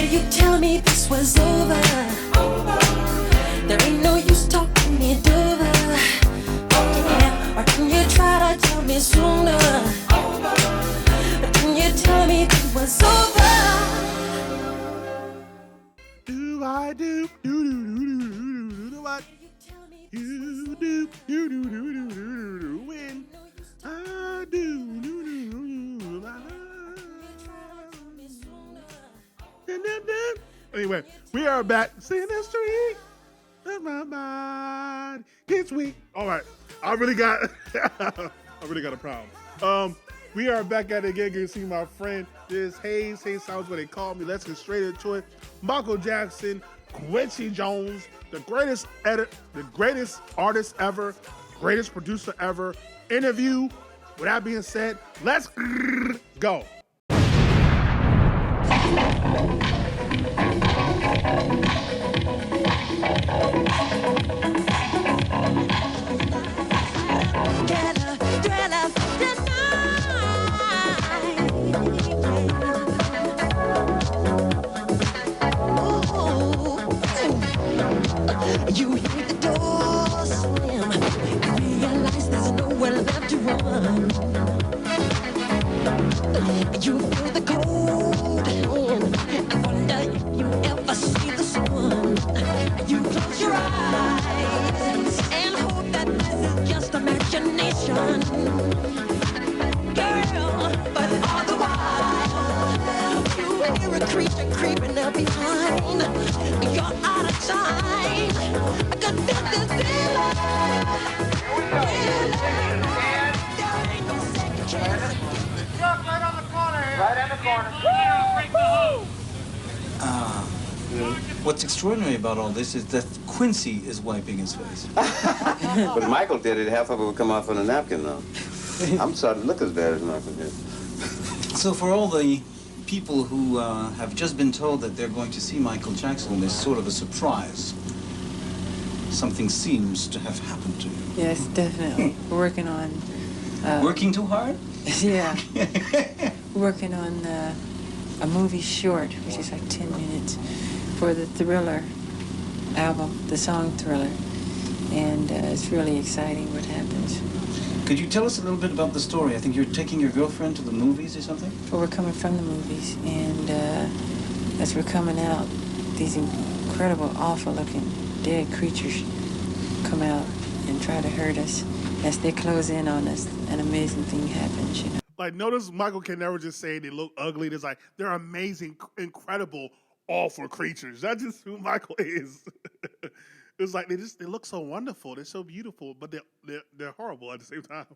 did you tell me this was over? There ain't no use talking it over. Yeah, why didn't you try to tell me sooner? But didn't you tell me it was over? Do I do do do do do do do what you do do do do do do when I do do do do. Anyway, we are back. Seeing the street of my mind gets weak. All right, I really got a problem. We are back at it again. You can see my friend. This Hayes sounds what they call me. Let's get straight into it. Michael Jackson, Quincy Jones, the greatest artist ever, greatest producer ever. Interview. With that being said, let's go. You hear the door slam, you realize there's nowhere left to run. You feel the cold hand, I wonder if you ever see the sun. You close your eyes and hope that this is just imagination. Girl, but all the while, you hear a creature creeping up behind. You're out of time. I could feel this feeling. There ain't no second chance. Right on the corner here. Right on the corner. What's extraordinary about all this is that Quincy is wiping his face. But Michael did it, half of it would come off on a napkin, though. I'm starting to look as bad as Michael did. So for all the people who have just been told that they're going to see Michael Jackson, there's sort of a surprise. Something seems to have happened to you. Yes, definitely. We're working on... Working too hard? Yeah. Working on a movie short, which is like 10 minutes, for the Thriller album, the song Thriller. And it's really exciting what happens. Could you tell us a little bit about the story? I think you're taking your girlfriend to the movies or something? Well, we're coming from the movies, and as we're coming out, these incredible, awful-looking dead creatures come out and try to hurt us. As they close in on us, an amazing thing happens, you know. Like, notice Michael can never just say they look ugly. It's like, they're amazing, incredible, awful creatures. That's just who Michael is. It's like, they look so wonderful. They're so beautiful, but they're horrible at the same time.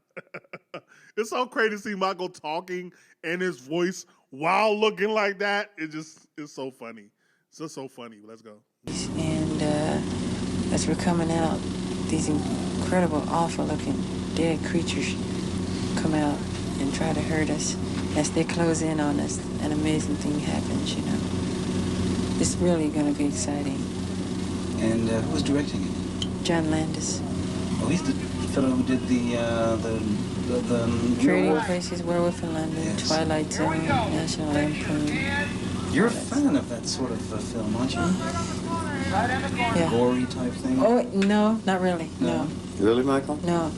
It's so crazy to see Michael talking and his voice while looking like that. It's so funny. It's just so funny. Let's go. And as we're coming out, these incredible, awful-looking dead creatures come out and try to hurt us. As they close in on us, an amazing thing happens, you know. It's really going to be exciting. And who's directing it? John Landis. Oh, he's the fellow who did the Trading Places, Werewolf in London, yes. Twilight Zone, National Lampoon. You're a fan of that sort of film, aren't you? Yeah. Gory type thing? Oh, no, not really, no. Really, Michael? No,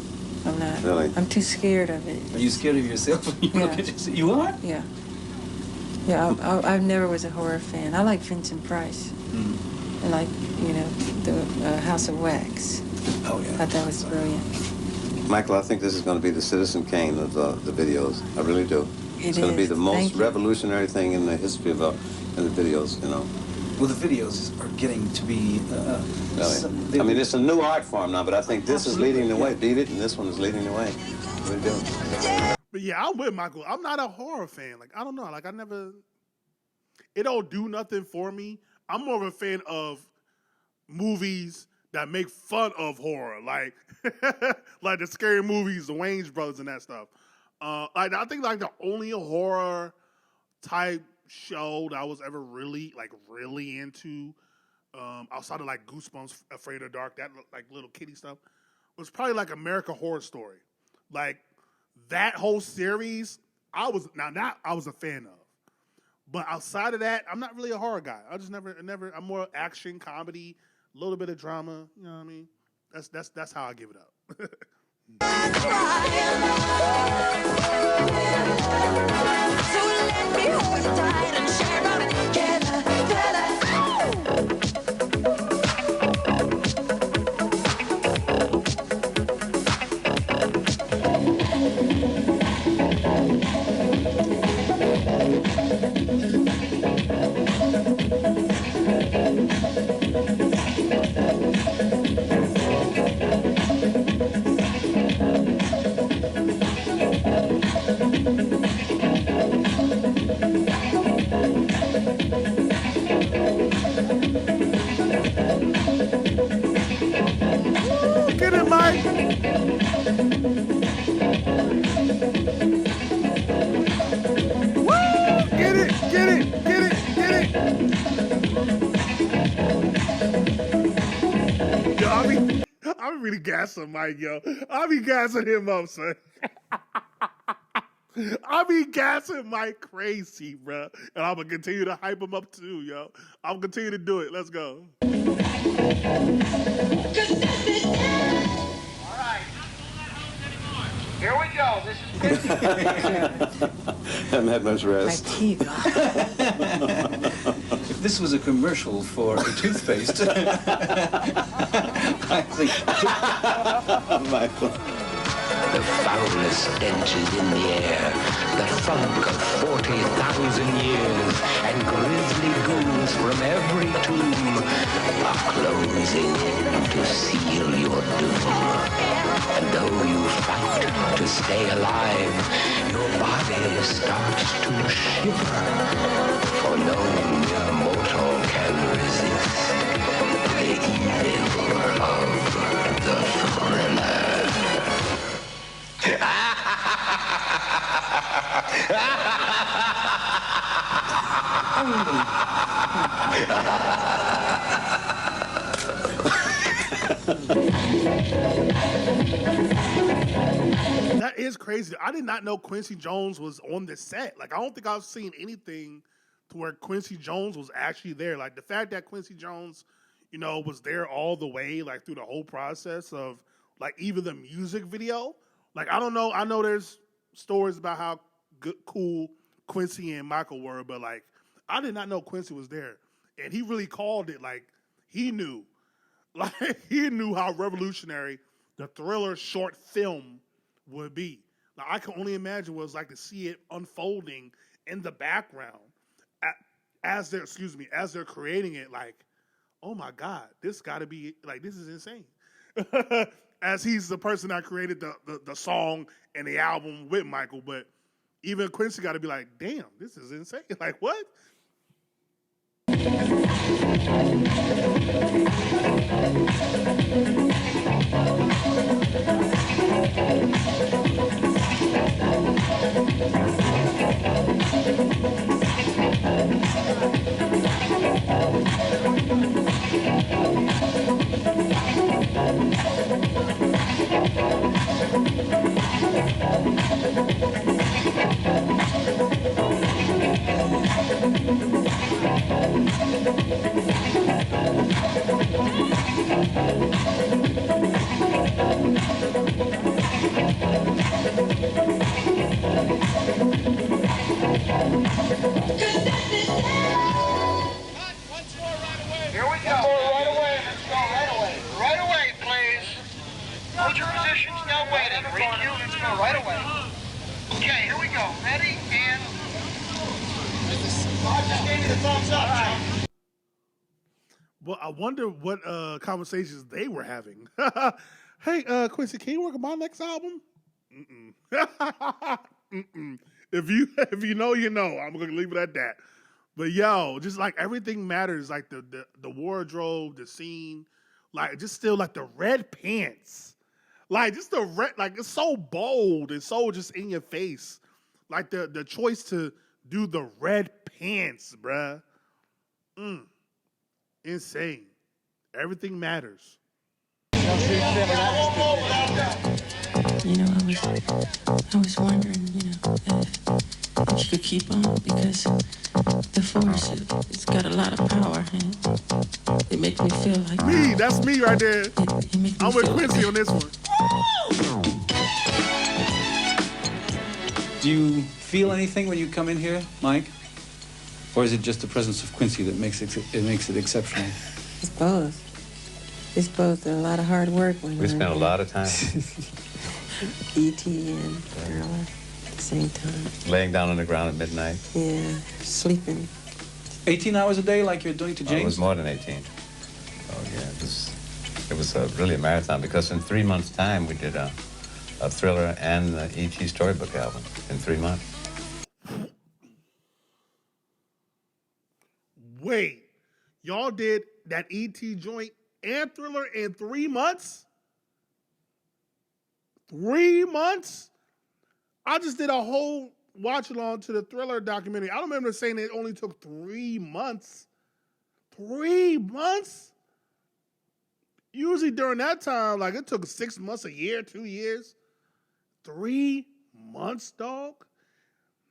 I'm not. Really? I'm too scared of it. Are you scared of yourself when you look at yourself? You are? Yeah. Yeah, I never was a horror fan. I like Vincent Price. I like, you know, the House of Wax. Oh, yeah. I thought that was brilliant. Michael, I think this is going to be the Citizen Kane of the videos. I really do. It's going to be the most revolutionary thing in the history of in the videos, you know. Well, the videos are getting to be... really. I mean, it's a new art form now, but I think this is leading the way. Beat It, and this one is leading the way. I really do. But yeah, I'm with Michael. I'm not a horror fan. Like, I don't know. Like, it don't do nothing for me. I'm more of a fan of movies that make fun of horror, like like the scary movies, the Wayans brothers, and that stuff. Like I think like the only horror type show that I was ever really into, outside of like Goosebumps, Afraid of the Dark, that like little kitty stuff, was probably like American Horror Story. Like that whole series, I was a fan of. But outside of that, I'm not really a horror guy. I just never. I'm more action, comedy, a little bit of drama. You know what I mean? That's how I give it up. So let me hold you tight and share our together. Get it, Mike. Woo! Get it. Yo, I be really gassing Mike, yo. I be gassing him up, son. I be gassing Mike crazy, bro. And I'm going to continue to hype him up too, yo. I'm going to continue to do it. Let's go. All right. Here we go. This is Quincy. Haven't had much My rest. teeth. If this was a commercial for a toothpaste, I think. Michael. The foulest stench is in the air, the funk of 40,000 years, and grisly ghouls from every tomb are closing in to seal your doom. And though you fight to stay alive, your body starts to shiver, for no mere mortal can resist the evil of the thriller. That is crazy. I did not know Quincy Jones was on the set. Like, I don't think I've seen anything to where Quincy Jones was actually there. Like, the fact that Quincy Jones, you know, was there all the way, like, through the whole process of, like, even the music video. Like, I don't know. I know there's stories about how cool Quincy and Michael were, but, like, I did not know Quincy was there. And he really called it, like, he knew. Like, he knew how revolutionary the Thriller short film would be. Like, I can only imagine what it's like to see it unfolding in the background as they're creating it. Like, oh my God, this got to be, like, this is insane. As he's the person that created the song and the album with Michael, but even Quincy got to be like, damn, this is insane. Like, what? Here we go. Right away. Let's go. Right away, please. Hold your position. Still waiting. Recue. Let's go. Right away. Okay, here we go. Ready? And... I just gave you the thumbs up, John. Well, I wonder what conversations they were having. Hey, Quincy, can you work on my next album? Mm-mm. If you know, you know. I'm gonna leave it at that. But yo, just like everything matters, like the wardrobe, the scene, like just still like the red pants, like just the red, like it's so bold and so just in your face, like the choice to do the red pants, bruh. Insane. Everything matters. You know, I was wondering, you know, if that you could keep on because the force, it's got a lot of power and it makes me feel like... Me, that's me right there. It makes me I'm with feel Quincy on this one. Do you feel anything when you come in here, Mike? Or is it just the presence of Quincy that makes it exceptional? It's both. It's both. A lot of hard work when We spent a lot of time E.T. and Thriller at the same time. laying down on the ground at midnight. Yeah, sleeping. 18 hours a day like you're doing to James? It was more than 18. Oh, yeah, it was really a marathon because in 3 months' time we did a Thriller and the E.T. storybook album in 3 months. Wait, y'all did that E.T. joint and Thriller in 3 months? 3 months? I just did a whole watch-along to the Thriller documentary. I don't remember saying it only took 3 months. 3 months? Usually during that time, like it took 6 months, a year, 2 years. 3 months, dog?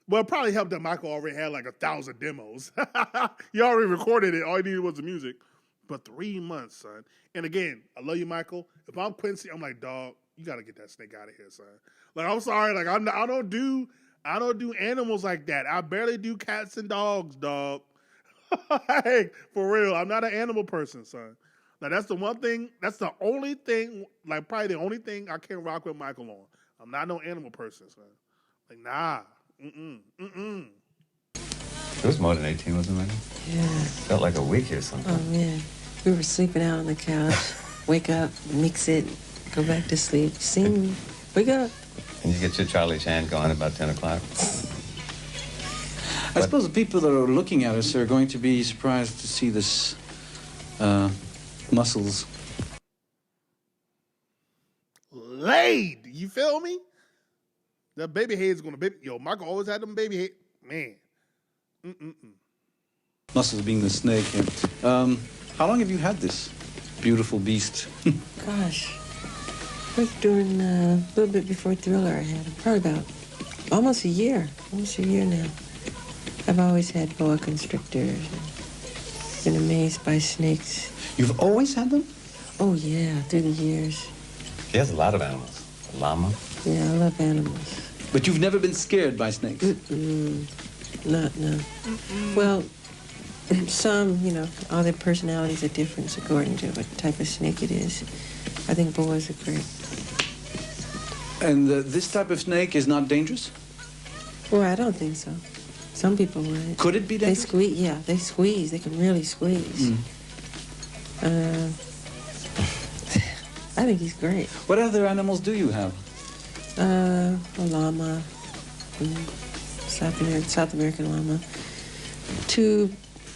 Well, it probably helped that Michael already had like 1,000 demos. He already recorded it. All he needed was the music. But 3 months, son. And again, I love you, Michael. If I'm Quincy, I'm like, dog, you got to get that snake out of here, son. Like, I'm sorry. Like, I don't do animals like that. I barely do cats and dogs, dog. Hey, for real. I'm not an animal person, son. Like, that's the one thing, that's the only thing, like probably the only thing I can't rock with Michael on. I'm not no animal person, son. Like, nah. It was more than 18, wasn't it? Yeah. Felt like a week or something. Oh, man. We were sleeping out on the couch. Wake up, mix it, go back to sleep. Sing, wake up. And you get your Charlie Chan going about 10 o'clock. I suppose the people that are looking at us are going to be surprised to see this muscles. Laid. You feel me? That baby head's gonna baby. Yo, Michael always had them baby head. Man. Muscles being the snake. Yeah. How long have you had this beautiful beast? Gosh. I was doing a little bit before Thriller I had him. Probably about almost a year. Almost a year now. I've always had boa constrictors. Been amazed by snakes. You've always had them? Oh, yeah, through the years. He has a lot of animals. A llama. Yeah, I love animals. But you've never been scared by snakes? No. Well, some, all their personalities are different according to what type of snake it is. I think boas are great. And this type of snake is not dangerous? Well, I don't think so. Some people would. Could it be dangerous? They squeeze, yeah, they squeeze. They can really squeeze. I think he's great. What other animals do you have? A llama, South American llama. 2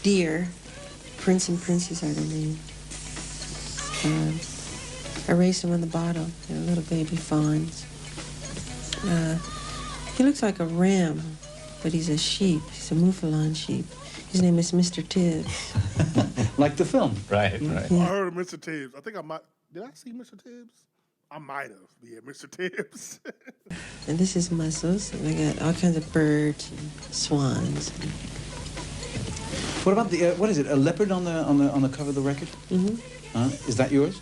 deer, Prince and Princess are their name. I raised them on the bottom. They're little baby fawns. He looks like a ram, but he's a sheep. He's a Mouflon sheep. His name is Mr. Tibbs. Like the film. Right. Yeah. I heard of Mr. Tibbs. I think I might. Did I see Mr. Tibbs? I might have. Yeah, Mr. Tibbs. And this is mussels. And I got all kinds of birds and swans. What about the what is it? A leopard on the cover of the record? Is that yours?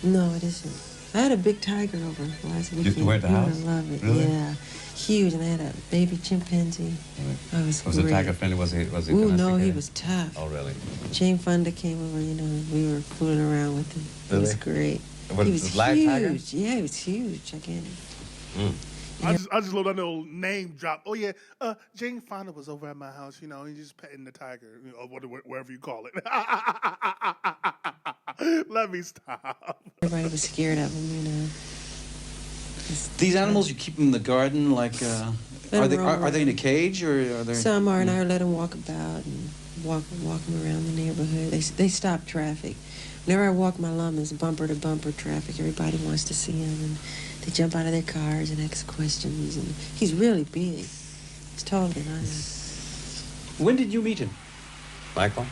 No, it isn't. I had a big tiger over last weekend. You were at the house? I love it. Really? Yeah, huge. And I had a baby chimpanzee. Oh, it was Was great. the tiger friendly? Was he Ooh, no, domesticated? he was tough. Oh, really? Jane Fonda came over. We were fooling around with him. It was great. Was he it was the black huge. tiger? Yeah, he was huge, gigantic. I just love that little name drop. Oh yeah, Jane Fonda was over at my house. He's just petting the tiger, or whatever you call it. Let me stop. Everybody was scared of him, These animals, you keep them in the garden, like are they in a cage or are they? Some are, and I let them walk about and walk them around the neighborhood. They stop traffic. Whenever I walk my llamas, bumper to bumper traffic, everybody wants to see him, and they jump out of their cars and ask questions. And he's really big. He's taller than I am. When did you meet him? Michael?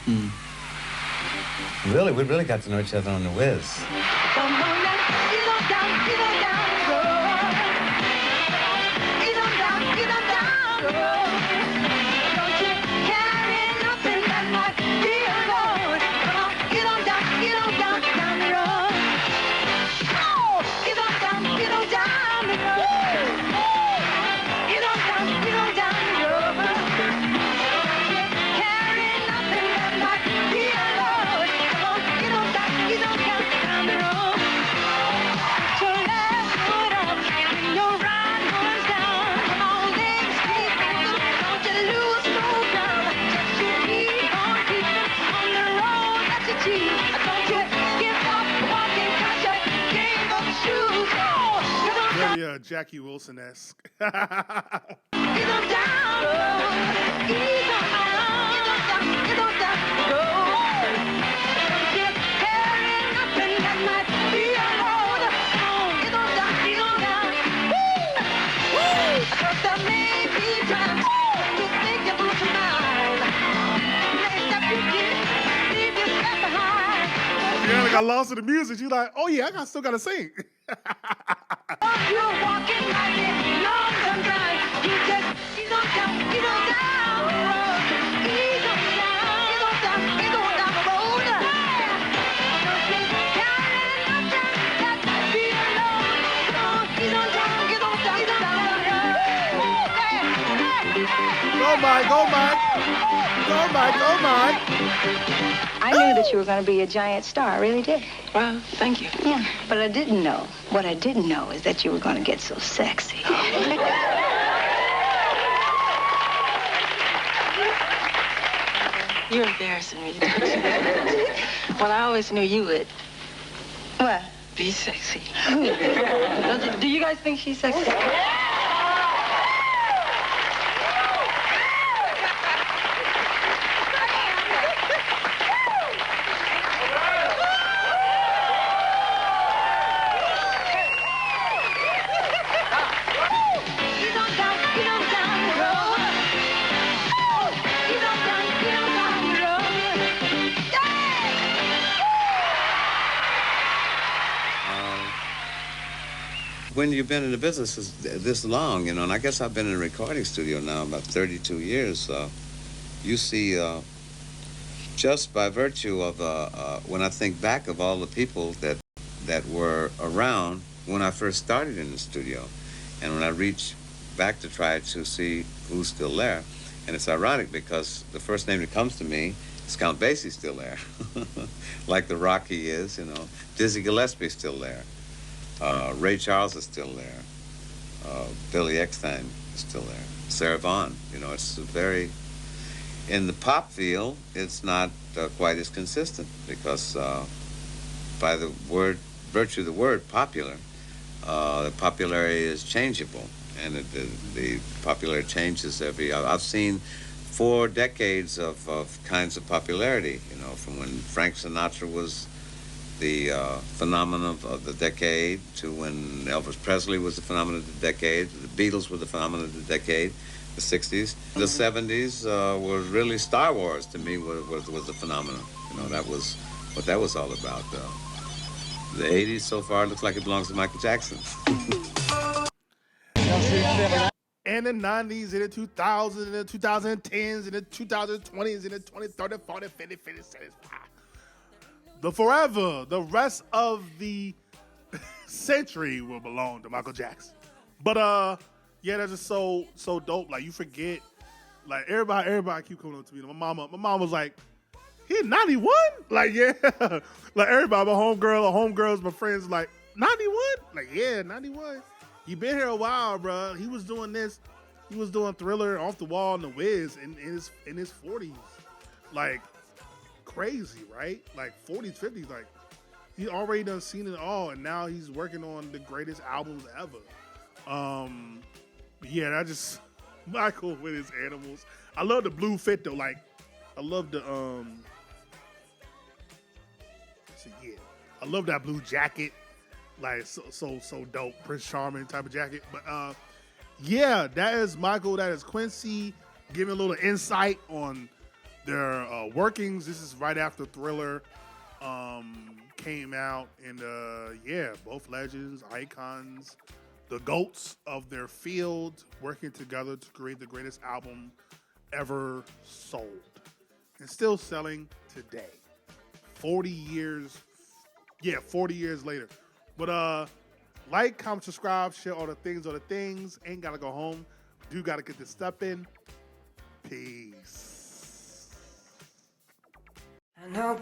Really, we really got to know each other on the whiz. Jackie Wilson-esque. Got lost in the music. She's like, oh yeah, I still gotta sing. Go Mike, go Mike. Go Mike, go Mike. I knew that you were going to be a giant star. I really did. Well, thank you. Yeah, but I didn't know. What I didn't know is that you were going to get so sexy. You're embarrassing me. Well, I always knew you would. What? Be sexy. Do you guys think she's sexy? When you've been in the business this long, you know, and I guess I've been in a recording studio now about 32 years, you see, just by virtue of, when I think back of all the people that were around when I first started in the studio, and when I reach back to try to see who's still there, and it's ironic because the first name that comes to me is Count Basie's still there, like the Rocky is, you know, Dizzy Gillespie's still there. Ray Charles is still there. Billy Eckstein is still there. Sarah Vaughan, you know, it's very, in the pop field, it's not quite as consistent because by the virtue of the word popular, the popularity is changeable, and the popularity changes I've seen 4 decades of kinds of popularity, you know, from when Frank Sinatra was the phenomenon of the decade to when Elvis Presley was the phenomenon of the decade, the Beatles were the phenomenon of the decade, the 60s. The 70s were really Star Wars to me was the phenomenon. You know, that was what that was all about. The 80s so far looks like it belongs to Michael Jackson. And the 90s, and the 2000s, and the 2010s, and the 2020s, and the 20, 30, 40, 50, 50, 75. The forever, the rest of the century will belong to Michael Jackson. But yeah, that's just so dope. Like you forget, like everybody keep coming up to me. My mom was like, "He 91?" Like yeah, like everybody, my homegirls, my friends, like 91. Like yeah, 91. He been here a while, bro. He was doing this. He was doing Thriller, Off the Wall, and The Wiz in his 40s. Like. Crazy, right? Like 40s, 50s, like he already done seen it all, and now he's working on the greatest albums ever. Yeah, that just Michael with his animals. I love the blue fit though. Like I love the I love that blue jacket. Like so dope, Prince Charming type of jacket. But yeah, that is Michael. That is Quincy giving a little insight on their workings. This is right after Thriller came out, and yeah, both legends, icons, the GOATs of their field, working together to create the greatest album ever sold, and still selling today. 40 years later. But like, comment, subscribe, share all the things. Ain't gotta go home. Do gotta get this step in. Peace. I know